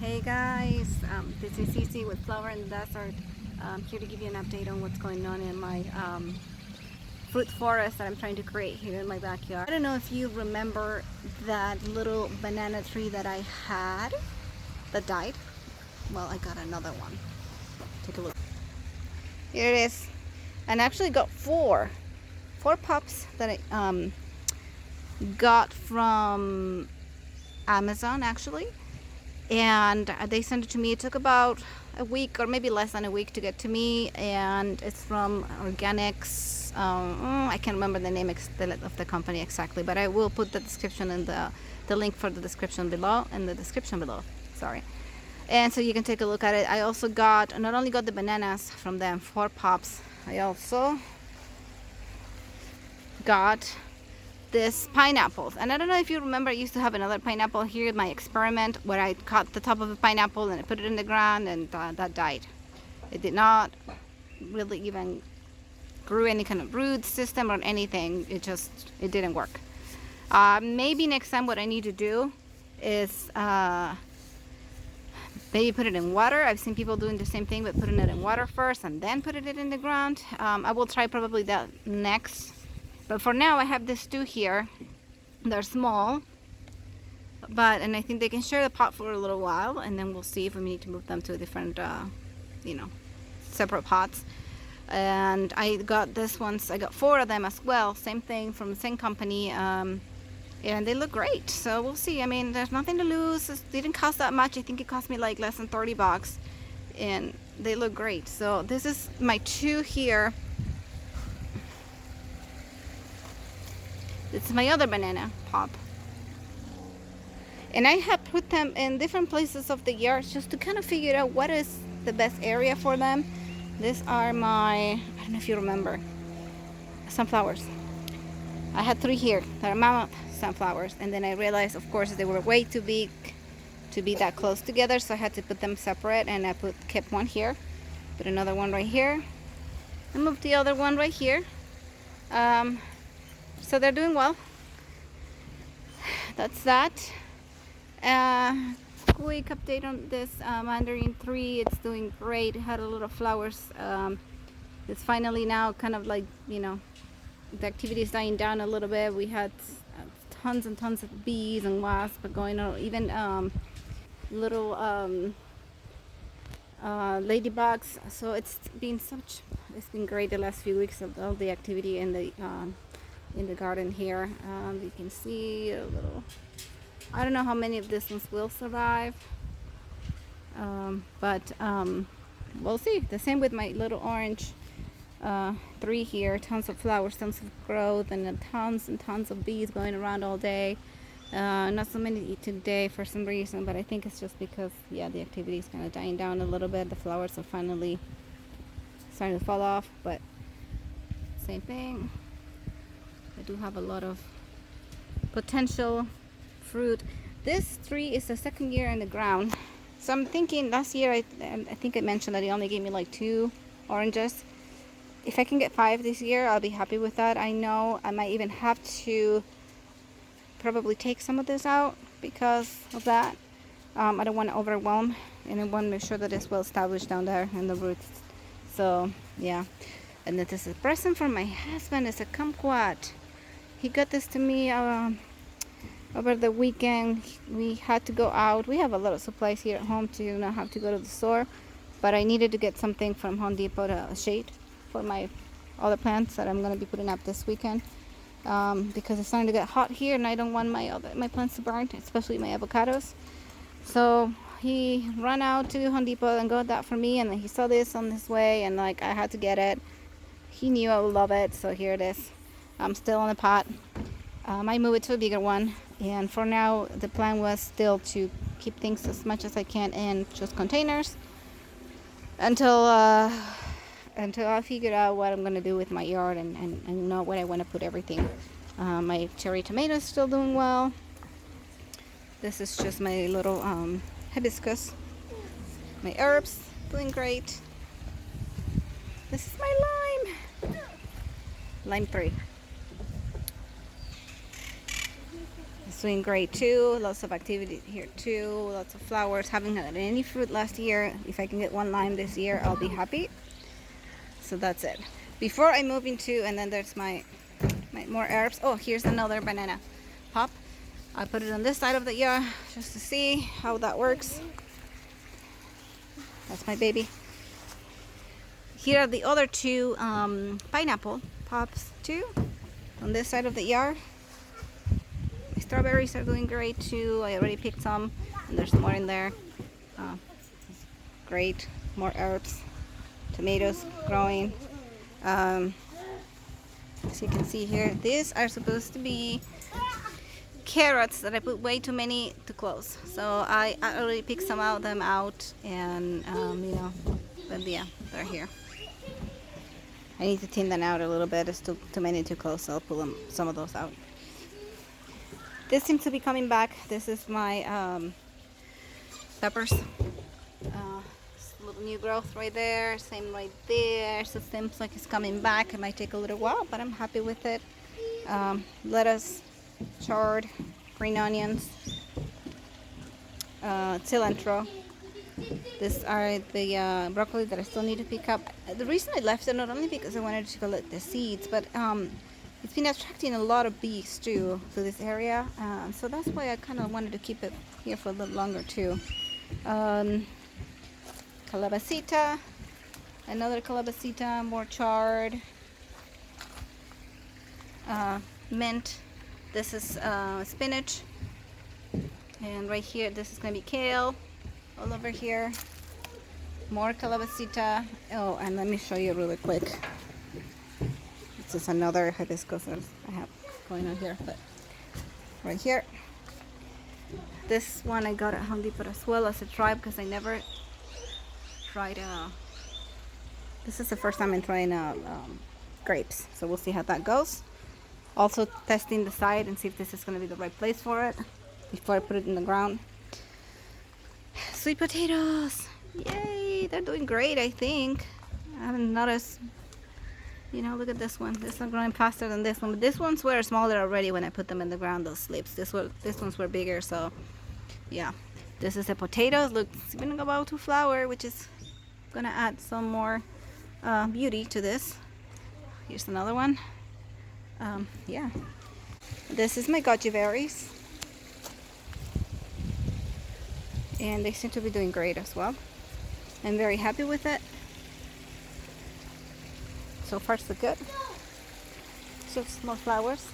Hey guys, this is Cece with Flower in the Desert. I'm here to give you an update on what's going on in my fruit forest that I'm trying to create here in my backyard. I don't know if you remember that little banana tree that I had that died. Well, I got another one. Take a look. Here it is. And I actually got four pups that I got from Amazon actually. And they sent it to me. It took about a week or maybe less than a week to get to me, and it's from Organics. I can't remember the name of the company exactly, but I will put the description in the link for the description below, sorry. And so you can take a look at it. I also not only got the bananas from them, 4 pops, I also got this pineapples. And I don't know if you remember, I used to have another pineapple here in my experiment where I cut the top of a pineapple and I put it in the ground, and that died. It did not really even grew any kind of root system or anything. It didn't work. Maybe next time what I need to do is maybe put it in water. I've seen people doing the same thing, but putting it in water first and then putting it in the ground. I will try probably that next. But for now, I have these 2 here. They're small, and I think they can share the pot for a little while, and then we'll see if we need to move them to different, separate pots. And I got this ones. I got 4 of them as well. Same thing from the same company, and they look great. So we'll see. I mean, there's nothing to lose. It didn't cost that much. I think it cost me like less than $30, and they look great. So this is my 2 here. It's my other banana pop. And I have put them in different places of the yard just to kind of figure out what is the best area for them. These are my, I don't know if you remember, sunflowers. I had 3 here that are mammoth sunflowers. And then I realized, of course, they were way too big to be that close together. So I had to put them separate, and I kept one here, put another one right here, and moved the other one right here. So they're doing well. That's that. Quick update on this mandarin tree. It's doing great. It had a lot of flowers. It's finally now kind of like, the activity is dying down a little bit. We had tons and tons of bees and wasps going on, even little ladybugs. So it's been great the last few weeks of all the activity in the garden here. You can see a little, I don't know how many of these ones will survive, but we'll see. The same with my little orange 3 here. Tons of flowers, tons of growth, and tons and tons of bees going around all day. Not so many today for some reason, but I think it's just because the activity is kind of dying down a little bit. The flowers are finally starting to fall off, but same thing. I do have a lot of potential fruit. This tree is the 2nd year in the ground. So I'm thinking last year, I think I mentioned that it only gave me like 2 oranges. If I can get 5 this year, I'll be happy with that. I know I might even have to probably take some of this out because of that. I don't want to overwhelm, and I want to make sure that it's well established down there in the roots. So yeah. And this is a present from my husband. It's a kumquat. He got this to me over the weekend. We had to go out. We have a lot of supplies here at home to not have to go to the store, but I needed to get something from Home Depot, a shade for my other plants that I'm going to be putting up this weekend, because it's starting to get hot here, and I don't want my plants to burn, especially my avocados. So he ran out to Home Depot and got that for me, and then he saw this on his way, and I had to get it. He knew I would love it, so here it is. I'm still on the pot. I might move it to a bigger one, and for now the plan was still to keep things as much as I can in just containers until I figure out what I'm gonna do with my yard and know where I want to put everything. My cherry tomato is still doing well. This is just my little hibiscus. My herbs doing great. This is my lime tree. It's doing great too. Lots of activity here too. Lots of flowers. Haven't had any fruit last year. If I can get one lime this year, I'll be happy. So that's it. Before I move into, and then there's my more herbs. Oh, here's another banana pop. I put it on this side of the yard just to see how that works. That's my baby. Here are the other two pineapple pops too on this side of the yard. My strawberries are doing great too. I already picked some, and there's more in there. Great. More herbs. Tomatoes growing. As you can see here, these are supposed to be carrots that I put way too many to close. So I already picked some of them out, and you know, but yeah, they're here. I need to thin them out a little bit. It's too many to close, so I'll pull some of those out. This seems to be coming back. This is my peppers. Little new growth right there. Same right there. So it seems like it's coming back. It might take a little while, but I'm happy with it. Lettuce, chard, green onions, cilantro. These are the broccoli that I still need to pick up. The reason I left it, not only because I wanted to collect the seeds, but it's been attracting a lot of bees too to this area. So that's why I kind of wanted to keep it here for a little longer too. Calabacita, another calabacita, more chard, mint. This is spinach, and right here this is going to be kale. All over here, more calabacita. Oh, and let me show you really quick. This is another hibiscus I have going on here, but right here. This one I got at Home Depot as well as a try, because I never tried. This is the first time I'm trying grapes, so we'll see how that goes. Also testing the site and see if this is going to be the right place for it before I put it in the ground. Sweet potatoes, yay! They're doing great. I think I haven't noticed. You know, look at this one. This one's growing faster than this one, but these ones were smaller already when I put them in the ground. Those slips. This ones were bigger. So yeah, this is the potatoes. Look, it's even about to flower, which is gonna add some more beauty to this. Here's another one. Yeah, this is my goji berries, and they seem to be doing great as well. I'm very happy with it. So far so good. So small flowers.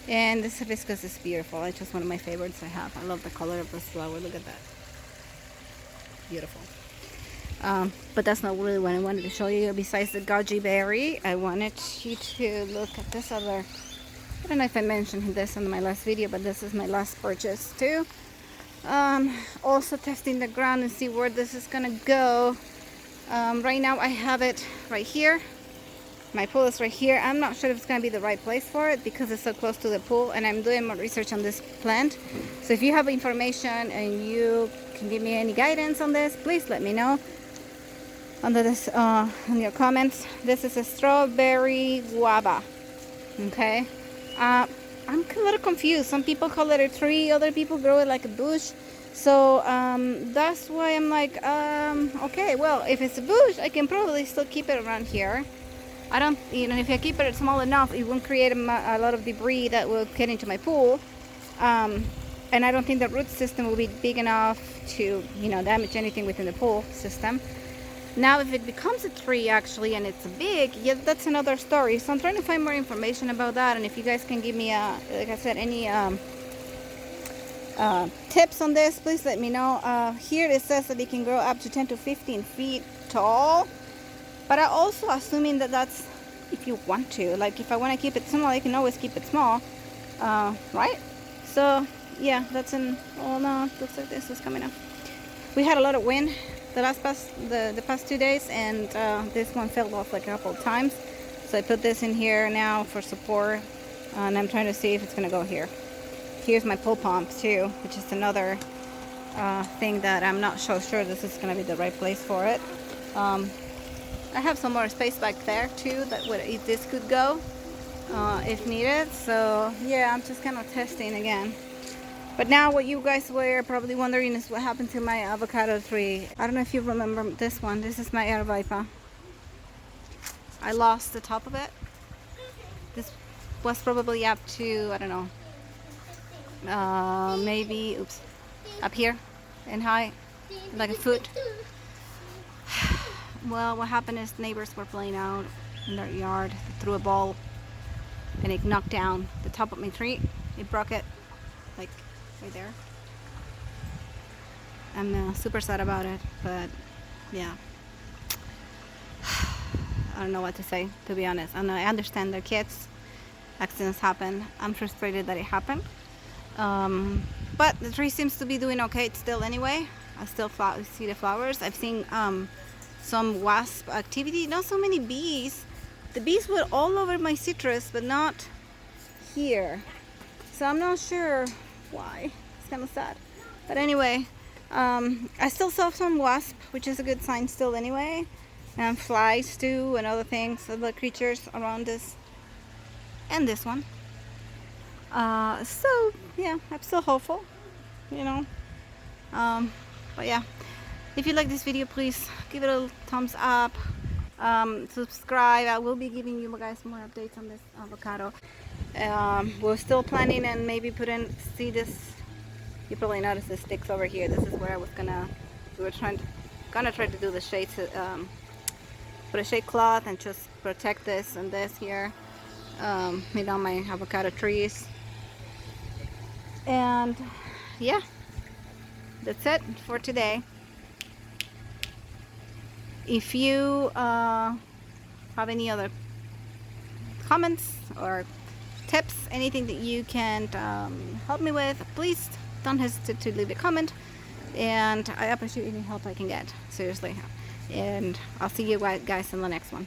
And this hibiscus is beautiful. It's just one of my favorites I have. I love the color of this flower. Look at that. Beautiful. But that's not really what I wanted to show you. Besides the goji berry, I wanted you to look at this other. I don't know if I mentioned this in my last video, but this is my last purchase too. Also testing the ground and see where this is gonna go. Right now I have it right here. My pool is right here. I'm not sure if it's gonna be the right place for it because it's so close to the pool, and I'm doing more research on this plant. So if you have information and you can give me any guidance on this, please let me know under this in your comments. This is a strawberry guava. Okay, I'm a little confused. Some people call it a tree, other people grow it like a bush. So that's why I'm like, okay, well, if it's a bush, I can probably still keep it around here. I don't, you know, if I keep it small enough, it won't create a lot of debris that will get into my pool. And I don't think the root system will be big enough to, you know, damage anything within the pool system. Now, if it becomes a tree actually and it's big, yeah, that's another story. So I'm trying to find more information about that. And if you guys can give me, like I said, any tips on this, please let me know. Here it says that it can grow up to 10 to 15 feet tall. But I'm also assuming that that's if you want to. Like if I want to keep it small, I can always keep it small. Right? So yeah, that's an, oh no, looks like this is coming up. We had a lot of wind the past 2 days, and this one fell off like a couple of times. So I put this in here now for support, and I'm trying to see if it's going to go here. Here's my pole pump too, which is another thing that I'm not so sure this is going to be the right place for it. I have some more space back there too, that would, if this could go. if needed. So yeah, I'm just kind of testing again. But now what you guys were probably wondering is what happened to my avocado tree. I don't know if you remember this one. This is my Aravaipa. I lost the top of it. This was probably up to, I don't know, maybe, oops, up here in height, like a foot. Well, what happened is neighbors were playing out in their yard. They threw a ball and it knocked down the top of my tree. It broke it, like right there. I'm super sad about it, but yeah. I don't know what to say, to be honest. I understand their kids. Accidents happen. I'm frustrated that it happened. But the tree seems to be doing okay still anyway. I still see the flowers. I've seen some wasp activity. Not so many bees. The bees were all over my citrus, but not here. So I'm not sure why. It's kind of sad. But anyway, I still saw some wasp, which is a good sign still anyway. And flies too, and other things, other creatures around this and this one. So yeah, I'm still hopeful, you know. But yeah, if you like this video, please give it a thumbs up. Subscribe. I will be giving you guys more updates on this avocado. We're still planning and maybe see this. You probably noticed the sticks over here. This is where we were gonna try to do the shades. Put a shade cloth and just protect this and this here, made on my avocado trees. And yeah, that's it for today. If you have any other comments or tips, anything that you can help me with, please don't hesitate to leave a comment, and I appreciate any help I can get, seriously. And I'll see you guys in the next one.